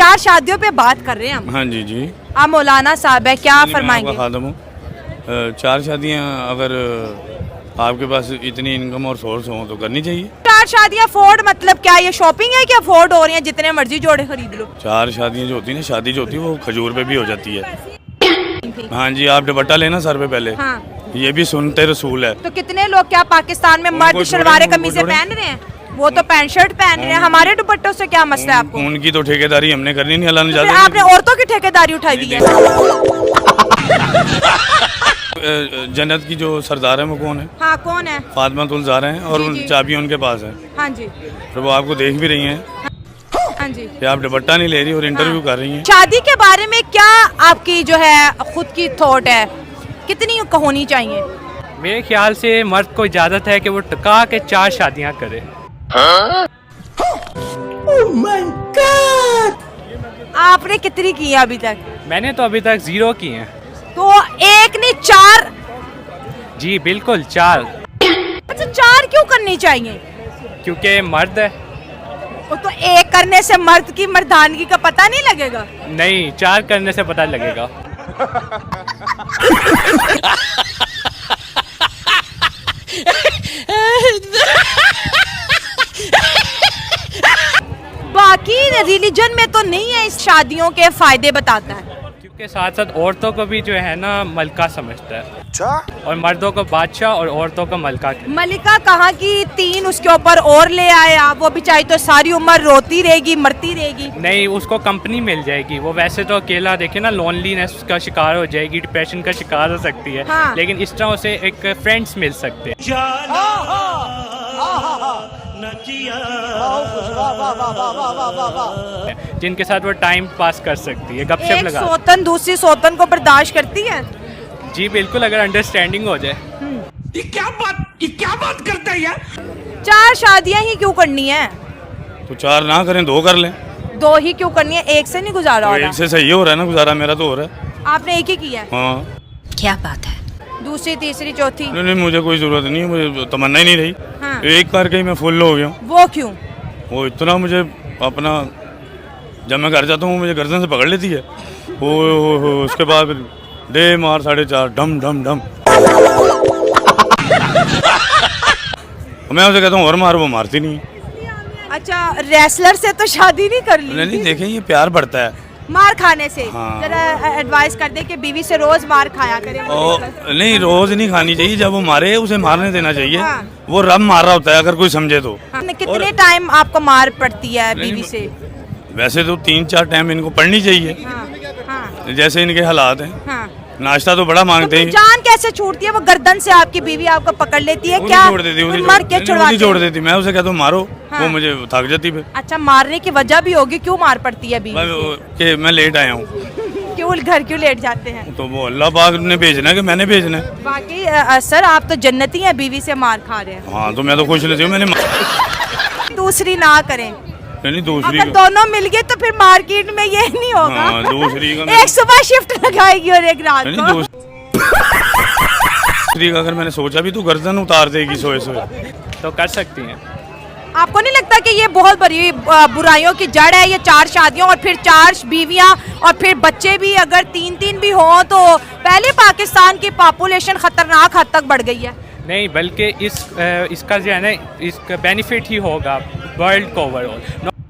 चार शादियों पे बात कर रहे हैं हम। हाँ जी जी। आप मौलाना साहब है, क्या फरमाएंगे? खादम हूँ। चार शादियाँ अगर आपके पास इतनी इनकम और सोर्स हो तो करनी चाहिए। चार शादियाँ अफोर्ड मतलब क्या ये शॉपिंग है कि अफोर्ड हो रही हैं, जितने मर्जी जोड़े खरीद लो? चार शादियाँ जो होती है ना, शादी जो होती है वो खजूर पे भी हो जाती है। हाँ जी, आप दुपट्टा लेना सर पे पहले। हाँ। ये भी सुनते रसूल है। तो कितने लोग क्या पाकिस्तान में मर्द शलवारे कमीजें पहन रहे हैं, वो तो पैंट शर्ट पहन रहे हैं, हमारे दुपट्टों से क्या मसला है आपको? उनकी तो ठेकेदारी हमने करनी नहीं, अल्लाह ने तो ज्यादा आपने औरतों की ठेकेदारी उठाई हुई है। जन्नत की जो सरदार है वो कौन है? हाँ, कौन है? फातिमा तुलज़ारा हैं और उन चाबियां उनके पास है। हाँ जी। तो वो आपको देख भी रही हैं हाँ जी। कि आप दुपट्टा नहीं ले रही और इंटरव्यू कर रही हैं। शादी के बारे में क्या आपकी जो है खुद की थॉट है, कितनी होनी चाहिए? मेरे ख्याल से मर्द को इजाजत है कि वो टका के 4 शादियां करे। आपने कितनी की है अभी तक? मैंने तो अभी तक 0 की हैं। तो एक नहीं 4? जी बिल्कुल 4। अच्छा, 4 क्यों करनी चाहिए? क्योंकि मर्द है। वो तो एक करने से मर्द की मर्दानगी का पता नहीं लगेगा? नहीं, 4 करने से पता लगेगा। बाकी रिलीजन में तो नहीं है, इस शादियों के फायदे बताता है। क्योंकि साथ साथ औरतों को भी जो है ना मलका समझता है। अच्छा। और मर्दों को बादशाह और औरतों को मलका। मलिका कहाँ की 3 उसके ऊपर और ले आया, वो बेचारी तो सारी उम्र रोती रहेगी, मरती रहेगी। नहीं, उसको कंपनी मिल जाएगी। वो वैसे तो अकेला देखे ना लोनलीनेस का शिकार हो जाएगी, डिप्रेशन का शिकार हो सकती है। हाँ। लेकिन इस तरह उसे एक फ्रेंड्स मिल सकते हैं जिनके साथ वो टाइम पास कर सकती है, गपशप एक लगा। सौतन दूसरी सौतन को बर्दाश्त करती है? जी बिल्कुल, अगर अंडरस्टैंडिंग हो जाए। ये क्या बात करता है यार? 4 शादियां ही क्यों करनी है? तो 4 ना करें, 2 कर लें। 2 ही क्यों करनी है? एक से नहीं गुजारा तो हो रहा? एक से सही हो रहा है ना गुजारा, मेरा तो हो रहा है। आपने एक ही किया है? हाँ। क्या बात है? दूसरी तीसरी चौथी? नहीं, मुझे कोई जरूरत नहीं है, मुझे तमन्ना ही नहीं रही। हाँ। एक करके ही मैं फुल हो गया हूँ। वो क्यों? वो इतना मुझे अपना, जब मैं घर जाता हूँ मुझे गर्दन से पकड़ लेती है। ओ उसके बाद दे मार 4.5 डम डम डम। मैं उसे कहता हूँ और मार, वो मारती नहीं। अच्छा, रेसलर से तो शादी नहीं कर ली? नहीं, देखें ये प्यार बढ़ता है मार खाने से। हाँ। जरा एडवाइस कर दे कि बीवी से रोज मार खाया करे। नहीं, रोज नहीं खानी चाहिए, जब वो मारे उसे मारने देना चाहिए। हाँ। वो रब मार रहा होता है अगर कोई समझे तो। हाँ। कितने टाइम आपको मार पड़ती है बीवी से? वैसे तो 3-4 टाइम इनको पढ़नी चाहिए। हाँ। हाँ। जैसे इनके हालात हैं। हाँ। नाश्ता तो बड़ा मांगते हैं। जान कैसे छूटती है? वो गर्दन से आपकी बीवी आपको पकड़ लेती है क्या? छोड़ देती, मर के छुड़वाती छोड़ देती। मैं उसे कहता हूँ मारो। हाँ। वो मुझे थक जाती फिर। अच्छा, मारने की वजह भी होगी, क्यों मार पड़ती है बीवी से? कि मैं लेट आया हूँ। क्यों घर क्यों लेट जाते हैं? तो वो अल्लाह पाक ने भेजना है कि मैंने भेजना है। बाकी सर आप तो जन्नती हैं, बीवी से मार खा रहे हैं। हाँ, तो मैं तो खुश रहती हूँ। मैंने दूसरी ना करें। नहीं, दूसरी अगर दोनों मिल गए तो फिर मार्केट में ये नहीं होगा। हाँ, दूसरी का एक सुबह शिफ्ट लगाएगी और एक रात को। दूसरी का अगर मैंने सोचा भी तो गर्दन उतार देगी सोए सोए। तो कर सकती हैं। आपको नहीं लगता कि ये बहुत बड़ी बुराइयों की जड़ है, ये 4 शादियों और फिर 4 बीवियां और फिर बच्चे भी अगर 3-3 भी हों तो पहले पाकिस्तान की पॉपुलेशन खतरनाक हद तक बढ़ गई है? नहीं, बल्कि इसका जो है ना, इसका बेनिफिट ही होगा वर्ल्ड को ओवरऑल।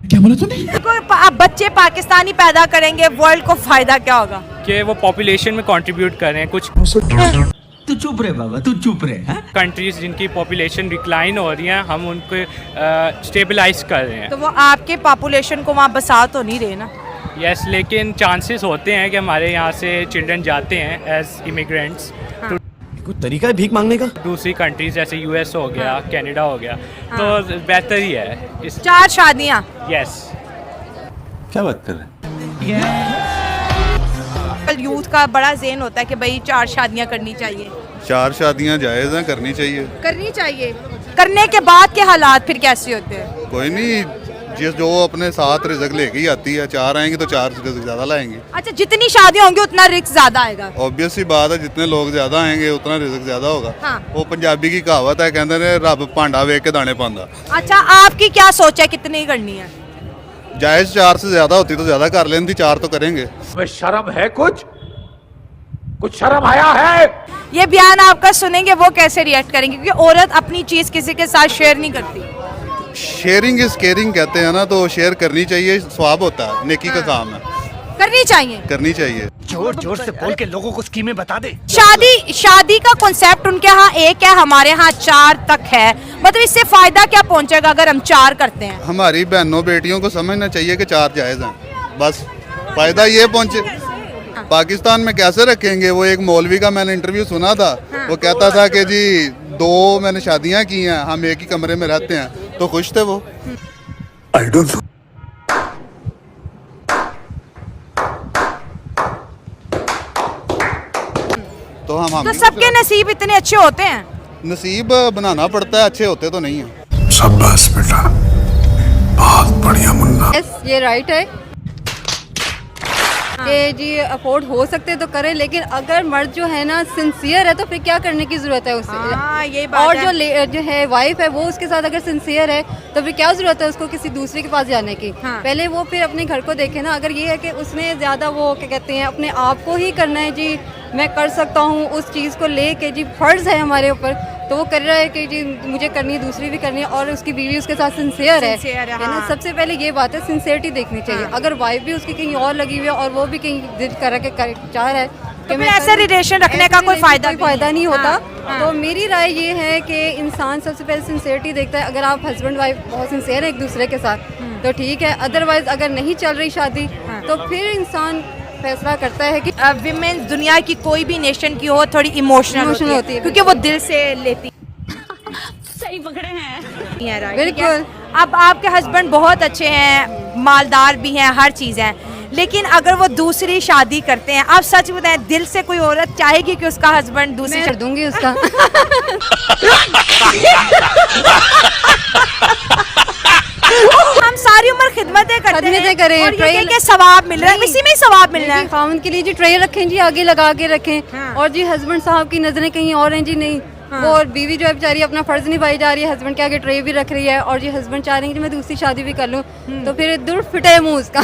क्या बोला तूने? आप बच्चे पाकिस्तानी पैदा करेंगे, वर्ल्ड को फायदा क्या होगा? कि वो पॉपुलेशन में कंट्रीब्यूट कर रहे हैं। कुछ तू चुप रहे बाबा, तू चुप रहे। कंट्रीज जिनकी पॉपुलेशन डिक्लाइन हो रही है, हम उनको स्टेबलाइज कर रहे हैं। तो वो आपके पॉपुलेशन को वहाँ बसा तो नहीं रहे ना? यस, लेकिन चांसेस होते हैं कि हमारे यहाँ से चिल्ड्रन जाते हैं एज इमिग्रेंट्स हाँ। कोई तरीका है भीख मांगने का? दूसरी कंट्रीज जैसे यूएस हो गया, कनाडा हो गया। तो बेहतर ही है इस 4 शादियाँ? यस। क्या बात कर रहे हैं? यूथ का बड़ा ज़हन होता है कि भाई 4 शादियाँ करनी चाहिए। 4 शादियाँ जायज़ हैं, करनी चाहिए। करनी चाहिए। करने के बाद के हालात फिर कैसे होते हैं? कोई नहीं, जो अपने साथ रिज़्क लेके ही आती है। 4 आएंगे तो 4 रिज़्क ज़्यादा लाएंगे। अच्छा, जितनी शादियाँ होंगी उतना रिस्क ज़्यादा आएगा? ऑब्वियस सी बात है, जितने लोग ज़्यादा आएंगे उतना रिज़्क ज़्यादा होगा। हाँ। वो पंजाबी की कहावत है, कहते हैं रब भांडा वेख के दाने पांदा। अच्छा, आपकी क्या सोच है, कितनी करनी है? जायज़ 4 से ज़्यादा होती तो ज़्यादा कर लेनी थी, 4 तो करेंगे। शर्म है कुछ शर्म आया है? ये बयान आपका सुनेंगे वो कैसे रिएक्ट करेंगे, क्योंकि औरत अपनी चीज किसी के साथ शेयर नहीं करती। शेयरिंग इज केयरिंग कहते हैं ना, तो शेयर करनी चाहिए, स्वाब होता है, नेकी का काम है, करनी चाहिए। करनी चाहिए। जोर जोर से बोल के लोगों को स्कीमें बता दे। शादी का कॉन्सेप्ट उनके यहाँ एक है, हमारे यहाँ 4 तक है। मतलब इससे फायदा क्या पहुँचेगा अगर हम 4 करते हैं? हमारी बहनों बेटियों को समझना चाहिए कि 4 जायज़ हैं, बस फायदा ये पहुंचे। पाकिस्तान में कैसे रखेंगे? वो एक मौलवी का मैंने इंटरव्यू सुना था, वो कहता था कि जी 2 मैंने शादियां की हैं, हम एक ही कमरे में रहते हैं, तो खुश थे वो। I don't know. तो हम तो सबके नसीब इतने अच्छे होते हैं? नसीब बनाना पड़ता है, अच्छे होते तो नहीं है। शाबाश बेटा, बहुत बढ़िया मुन्ना। यस, ये राइट है कि जी अफोर्ड हो सकते तो करें, लेकिन अगर मर्द जो है ना सिंसियर है तो फिर क्या करने की जरूरत है उससे। हाँ, यही बात और है। जो है वाइफ है वो उसके साथ अगर सिंसियर है तो फिर क्या जरूरत है उसको किसी दूसरे के पास जाने की। हाँ। पहले वो फिर अपने घर को देखे ना। अगर ये है कि उसने ज़्यादा वो क्या कहते हैं अपने आप को ही करना है, जी मैं कर सकता हूँ उस चीज़ को लेके, जी फर्ज है हमारे ऊपर, तो वो कर रहा है कि जी मुझे करनी है, दूसरी भी करनी है, और उसकी बीवी उसके साथ सिंसियर है ना। हाँ। सबसे पहले ये बात है, सिंसियरिटी देखनी चाहिए। हाँ। अगर वाइफ भी उसकी कहीं और लगी हुई है और वो भी कहीं जिद कर चाह रहा है तो फिर ऐसे रिलेशन रखने का कोई फायदा नहीं होता। हाँ। तो मेरी राय ये है कि इंसान सबसे पहले सिंसियरिटी देखता है। अगर आप हस्बैंड वाइफ बहुत सिंसियर है एक दूसरे के साथ तो ठीक है, अदरवाइज अगर नहीं चल रही शादी तो फिर इंसान फैसला करता है कि विमेन दुनिया की कोई भी नेशन की हो थोड़ी इमोशनल होती है, क्योंकि वो दिल से लेती। सही पकड़े हैं। बिल्कुल। अब आपके हस्बैंड बहुत अच्छे हैं, मालदार भी हैं, हर चीज़ है, लेकिन अगर वो दूसरी शादी करते हैं, आप सच बताएं, दिल से कोई औरत चाहेगी कि उसका हस्बैंड दूसरी मैं कर दूंगी उसका। हम सारी उम्र खिदमतें करते हैं खिदमतें करें, और ये ट्रेल- कि सवाब मिल रहा है, नहीं। इसी में ही सवाब मिल रहा है। खामन के लिए जी ट्रे रखें जी, आगे लगा के रखें। हाँ। और जी हस्बैंड साहब की नजरें कहीं और हैं जी, नहीं हाँ। वो, और बीवी जो है बेचारी अपना फर्ज निभाई जा रही है, हस्बैंड के आगे ट्रे भी रख रही है, और जी हस्बैंड चाह रहे हैं कि मैं दूसरी शादी भी कर लूं, तो फिर दूर फिटे मुंह उसका।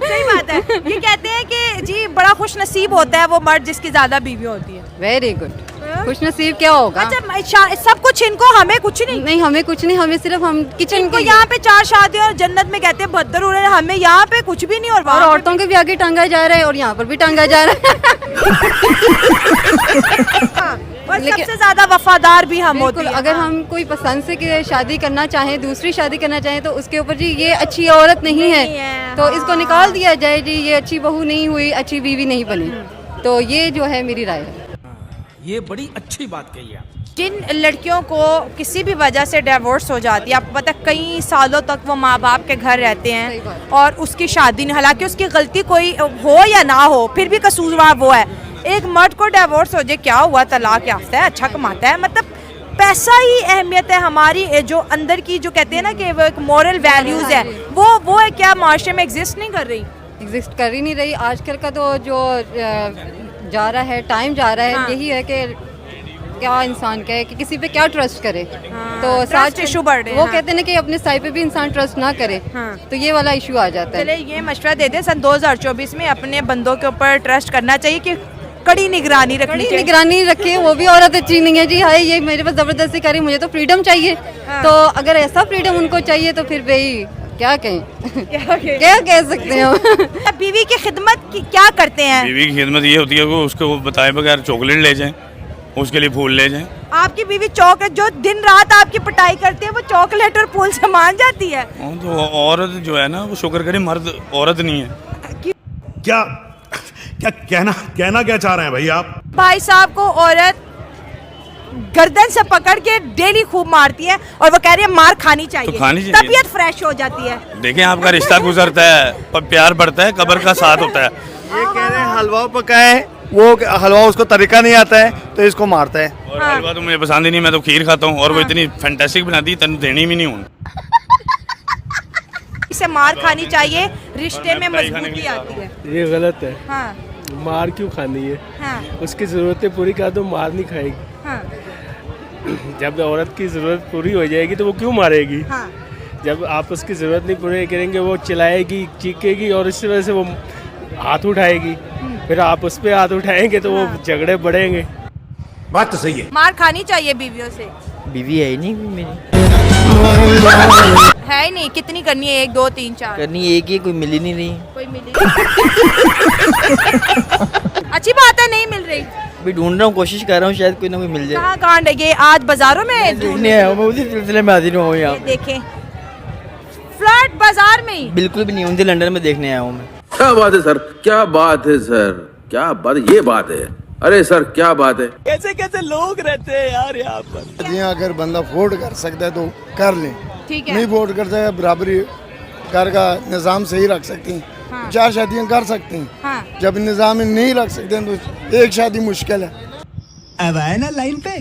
सही बात है। ये कहते हैं कि जी बड़ा खुश नसीब होता है वो मर्द जिसकी ज्यादा बीवी होती है। Very good. खुश नसीब क्या होगा? अच्छा, सब कुछ इनको, हमें कुछ नहीं। नहीं, हमें कुछ नहीं, हमें सिर्फ हम किचन इनको को यहाँ पे 4 शादी और जन्नत में कहते हैं 72 हो रहे हैं, हमें यहाँ पे कुछ भी नहीं। और और वहाँ पे औरतों के भी आगे टांगा जा रहा है और यहाँ पर भी टांगा जा रहा है। और लेकिन- सबसे ज्यादा वफादार भी हम होते बिल्कुल। हैं। अगर हम कोई पसंद से कि शादी करना चाहें, दूसरी शादी करना चाहें, तो उसके ऊपर जी ये अच्छी औरत नहीं है, तो इसको निकाल दिया जाए जी, ये अच्छी बहू नहीं हुई, अच्छी बीवी नहीं बनी। तो ये जो है मेरी राय है। ये बड़ी अच्छी बात कही आप। जिन लड़कियों को किसी भी वजह से डिवोर्स हो जाती है, आपको पता है कई सालों तक वो माँ बाप के घर रहते सही हैं बात। और उसकी शादी नहीं, हालांकि उसकी गलती कोई हो या ना हो, फिर भी कसूरवार वो है। एक मर्द को डिवोर्स हो जाए, क्या हुआ, तलाक याफ्ता है, अच्छा कमाता है, मतलब पैसा ही अहमियत है हमारी। जो अंदर की जो कहते हैं ना कि वो एक मॉरल वैल्यूज है, वो है क्या माशरे में एग्जिस्ट नहीं कर रही। एग्जिस्ट कर ही नहीं रही। आजकल का तो जो जा रहा है, टाइम जा रहा है, हाँ। यही है कि क्या इंसान कहे कि किसी पे क्या ट्रस्ट करे। हाँ, तो trust issue बढ़ रहे हैं, वो हाँ। कहते हैं ना कि अपने साइड पे भी इंसान ट्रस्ट ना करे, हाँ। तो ये वाला इशू आ जाता चले है। ये मशवरा दे दें, सन 2024 में अपने बंदों के ऊपर ट्रस्ट करना चाहिए कि कड़ी निगरानी रखनी कड़ी चाहिए। निगरानी रखे, वो भी औरत अच्छी नहीं है जी, हाय ये मेरे पास जबरदस्ती करे, मुझे तो फ्रीडम चाहिए। हाँ। तो अगर ऐसा फ्रीडम उनको चाहिए तो फिर भाई क्या कहें, क्या कह सकते हैं हम। बीवी की खिदमत की क्या करते हैं? बीवी की खिदमत ये होती है कि उसको बताए बगैर चॉकलेट ले जाएं, उसके लिए फूल ले जाएं। आपकी बीवी चॉकलेट जो दिन रात आपकी पिटाई करती है, वो चॉकलेट और फूल से मान जाती है। तो औरत जो है ना, वो शुक्र करे मर्द औरत नहीं है। क्या क्या कहना क्या चाह रहे हैं भाई आप? भाई साहब को औरत गर्दन से पकड़ के डेली खूब मारती है और वो कह रही है मार खानी चाहिए, तो खानी चाहिए। तबीयत फ्रेश हो जाती है। देखें, आपका रिश्ता गुजरता है पर प्यार बढ़ता है, कब्र का साथ होता है। ये कह रहे हैं हलवा पकाए, वो हलवा उसको तरीका नहीं आता है तो इसको मारता है। और हलवा तो मुझे पसंद ही नहीं, मैं तो खीर खाता हूँ, और वो इतनी फैंटास्टिक बनाती है, तन देनी भी नहीं हूँ। इसे मार खानी चाहिए, रिश्ते में मजबूती आती है। ये गलत है। हाँ, मार क्यों खानी है? हाँ, उसकी ज़रूरतें पूरी कर दो, मार नहीं खाएगी। हाँ। जब औरत की ज़रूरत पूरी हो जाएगी तो वो क्यों मारेगी? हाँ जब आप उसकी ज़रूरत नहीं पूरी करेंगे वो चिल्लाएगी, चीखेगी और इसी वजह से वो हाथ उठाएगी। फिर आप उस पर हाथ उठाएंगे तो वो झगड़े बढ़ेंगे। बात तो सही है। मार खानी चाहिए बीवियों से। बीवी है ही नहीं मेरी। है ही नहीं, कितनी करनी है? 1 2 3 4 करनी एक ही, कोई मिली नहीं रही। कोई मिली अच्छी बात है, नहीं मिल रही। अभी ढूंढ रहा हूँ, कोशिश कर रहा हूँ, शायद कोई ना कोई मिल जाए। कहाँ कांड है ये? आज बाजारों में देखने आया हूँ मैं, उसी सिलसिले में हाजिर हूँ यहाँ। देखें फ्लैट बाजार में ही। बिल्कुल भी नहीं, मुझे लंदन में देखने आया हूँ मैं। क्या बात है सर, क्या बात है सर, क्या बात, ये बात है। अरे सर क्या बात है। कैसे कैसे लोग रहते हैं यार यहाँ पर। जी अगर बंदा अफोर्ड कर सकता है तो कर लें, ठीक है। नहीं अफोर्ड करता है बराबरी घर का निज़ाम सही रख सकती हैं। हाँ। 4 शादियाँ कर सकते हैं। हाँ। जब निज़ाम नहीं रख सकते हैं तो एक शादी मुश्किल है। अब आए ना लाइन पे।